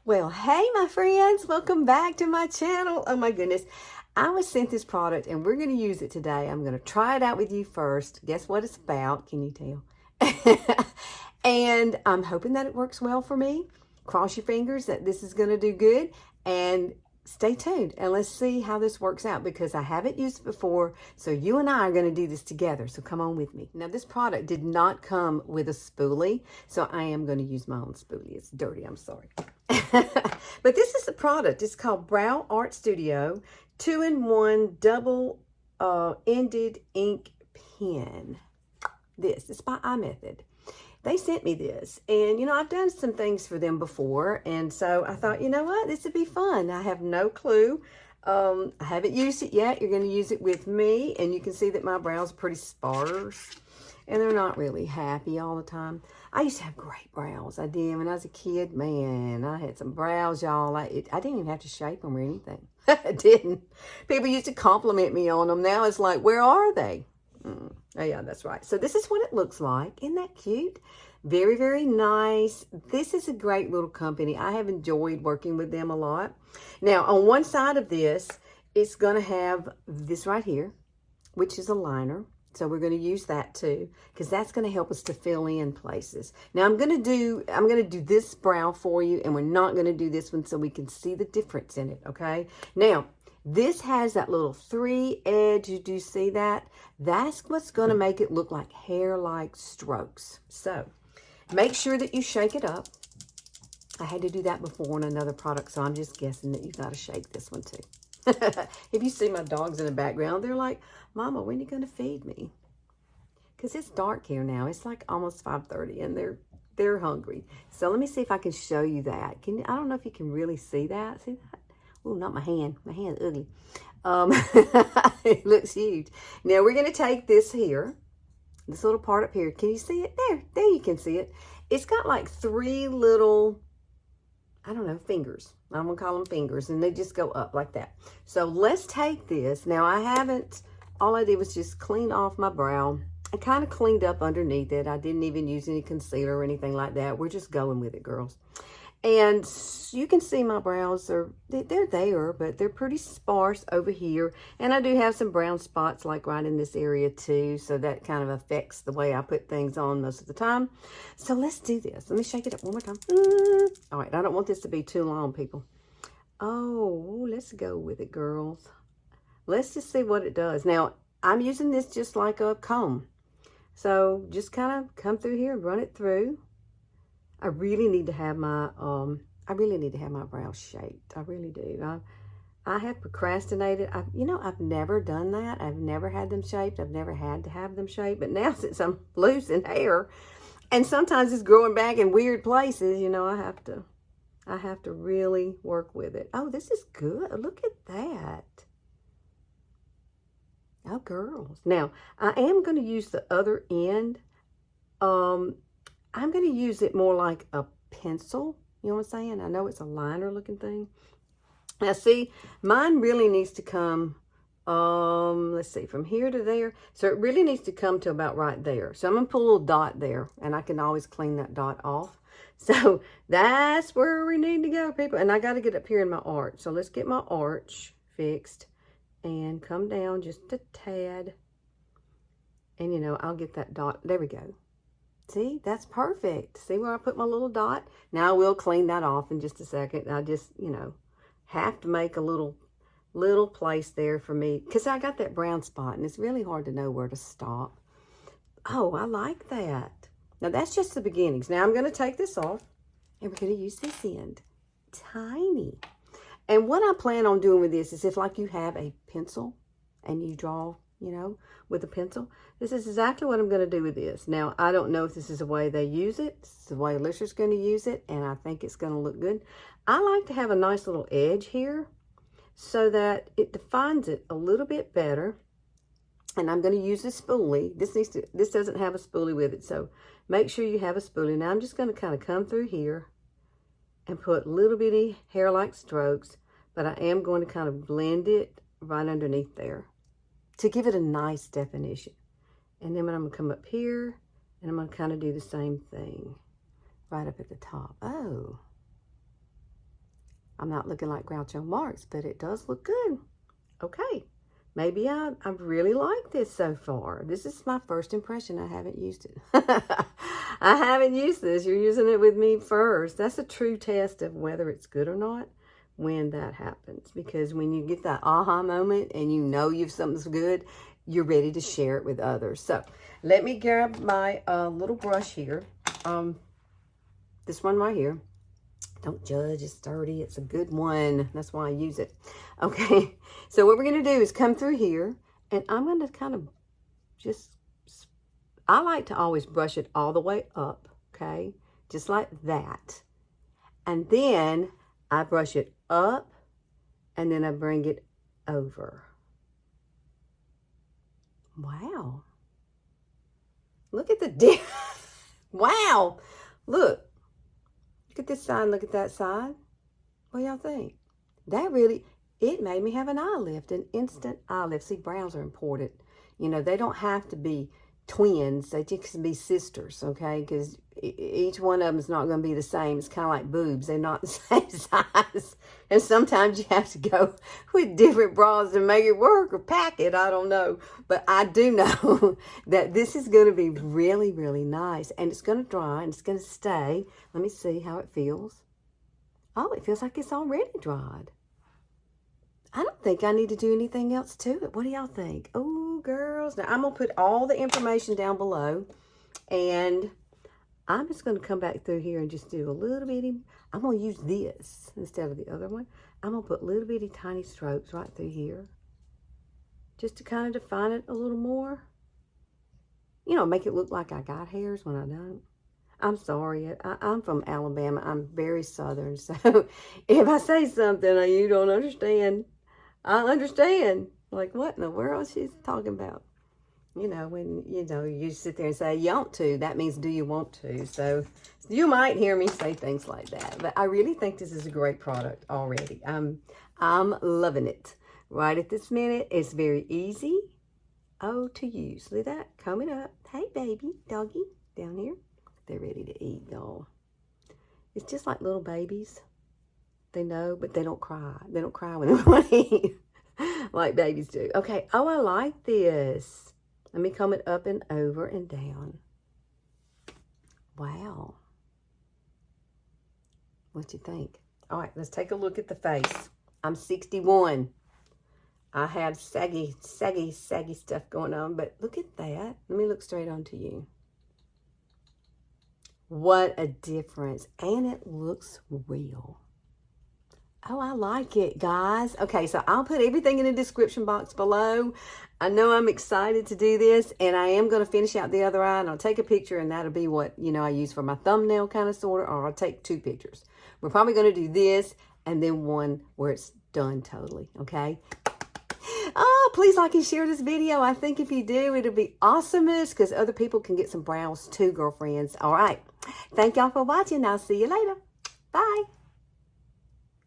Well, hey, my friends, welcome back to my channel. Oh my goodness. I was sent this product and we're going to use it today. I'm going to try it out with you first. Guess what it's about? Can you tell? And I'm hoping that it works well for me. Cross your fingers that this is going to do good, and stay tuned and let's see how this works out, because I haven't used it before. So you and I are going to do this together. So come on with me. Now, this product did not come with a spoolie, so I am going to use my own spoolie. It's dirty. I'm sorry. But this is the product. It's called Brow Art Studio 2-in-1 double ended ink pen. This is by IMethod. They sent me this, and I've done some things for them before, and so I thought, you know what, this would be fun. I have no clue. I haven't used it yet. You're going to use it with me, and you can see that my brows are pretty sparse, and they're not really happy all the time. I used to have great brows. I did. When I was a kid, man, I had some brows, y'all. I didn't even have to shape them or anything. I didn't. People used to compliment me on them. Now it's like, where are they? Oh, yeah, that's right. So this is what it looks like. Isn't that cute? Very, very nice. This is a great little company. I have enjoyed working with them a lot. Now, on one side of this, it's going to have this right here, which is a liner. So we're going to use that too, because that's going to help us to fill in places. Now I'm going to do this brow for you, and we're not going to do this one so we can see the difference in it. Okay. Now, this has that little 3 edge. Do you see that? That's what's going to make it look like hair-like strokes. So make sure that you shake it up. I had to do that before on another product, so I'm just guessing that you got to shake this one too. If you see my dogs in the background, they're like, Mama, when are you going to feed me? Because it's dark here now. It's like almost 5:30, and they're hungry. So let me see if I can show you that. I don't know if you can really see that. See that? Oh, not my hand. My hand's ugly. It looks huge. Now we're going to take this here, this little part up here. Can you see it? There you can see it. It's got like 3 little, I don't know, fingers. I'm going to call them fingers, and they just go up like that. So let's take this. Now all I did was just clean off my brow. I kind of cleaned up underneath it. I didn't even use any concealer or anything like that. We're just going with it, girls. And you can see my brows they're there, but they're pretty sparse over here. And I do have some brown spots like right in this area too. So that kind of affects the way I put things on most of the time. So let's do this. Let me shake it up one more time. All right, I don't want this to be too long, people. Oh, let's go with it, girls. Let's just see what it does. Now, I'm using this just like a comb. So just kind of come through here and run it through. I really need to have my brows shaped. I really do. I have procrastinated. I've never done that. I've never had them shaped. I've never had to have them shaped. But now, since I'm losing hair, and sometimes it's growing back in weird places, I have to really work with it. Oh, this is good. Look at that. Oh, girls. Now, I am going to use the other end. I'm going to use it more like a pencil. You know what I'm saying? I know it's a liner looking thing. Now, see, mine really needs to come, let's see, from here to there. So it really needs to come to about right there. So I'm going to put a little dot there, and I can always clean that dot off. So that's where we need to go, people. And I got to get up here in my arch. So let's get my arch fixed and come down just a tad. And, I'll get that dot. There we go. See, that's perfect. See where I put my little dot? Now I will clean that off in just a second. I just, have to make a little place there for me, because I got that brown spot and it's really hard to know where to stop. Oh, I like that. Now that's just the beginnings. Now I'm going to take this off, and we're going to use this end. Tiny. And what I plan on doing with this is, if like you have a pencil and you draw, with a pencil, this is exactly what I'm going to do with this. Now, I don't know if this is the way they use it. This is the way Alicia's going to use it, and I think it's going to look good. I like to have a nice little edge here so that it defines it a little bit better. And I'm going to use this spoolie. This doesn't have a spoolie with it, so make sure you have a spoolie. Now, I'm just going to kind of come through here and put little bitty hair-like strokes, but I am going to kind of blend it right underneath there to give it a nice definition. And then I'm going to come up here, and I'm going to kind of do the same thing right up at the top. Oh, I'm not looking like Groucho Marx, but it does look good. Okay. Maybe I really like this so far. This is my first impression. I haven't used it. I haven't used this. You're using it with me first. That's a true test of whether it's good or not when that happens. Because when you get that aha moment and you know something's good, you're ready to share it with others. So let me grab my little brush here. This one right here. Don't judge, it's sturdy, it's a good one. That's why I use it. Okay, so what we're gonna do is come through here, and I'm gonna kind of I like to always brush it all the way up, okay? Just like that. And then I brush it up, and then I bring it over. Wow. Look at the difference. Wow, look. Look at this side, look at that side. What do y'all think? That really, it made me have an eye lift, an instant eye lift. See, brows are important. You know, they don't have to be twins. They just can be sisters, okay? Because each one of them is not going to be the same. It's kind of like boobs. They're not the same size. And sometimes you have to go with different bras to make it work or pack it. I don't know. But I do know that this is going to be really, really nice. And it's going to dry and it's going to stay. Let me see how it feels. Oh, it feels like it's already dried. I don't think I need to do anything else to it. What do y'all think? Oh, girls. Now, I'm going to put all the information down below. And I'm just going to come back through here and just do a little bitty. I'm going to use this instead of the other one. I'm going to put little bitty tiny strokes right through here. Just to kind of define it a little more. You know, make it look like I got hairs when I don't. I'm sorry. I'm from Alabama. I'm very southern. So if I say something you don't understand, I understand. Like, what in the world she's talking about? You know, when, you sit there and say, you want to, that means do you want to? So you might hear me say things like that. But I really think this is a great product already. I'm loving it. Right at this minute, it's very easy, to use. Look at that, coming up. Hey, baby, doggy, down here. They're ready to eat, y'all. It's just like little babies. They know, but they don't cry. They don't cry when they want to eat like babies do. Okay, I like this. Let me comb it up and over and down. Wow. What you think? All right, let's take a look at the face. I'm 61. I have saggy stuff going on, but look at that. Let me look straight on to you. What a difference. And it looks real. Oh, I like it, guys. Okay, so I'll put everything in the description box below. I know I'm excited to do this, and I am going to finish out the other eye, and I'll take a picture, and that'll be what, I use for my thumbnail kind of sort of, or I'll take 2 pictures. We're probably going to do this, and then one where it's done totally, okay? Oh, please like and share this video. I think if you do, it'll be awesomest because other people can get some brows too, girlfriends. All right. Thank y'all for watching. I'll see you later. Bye.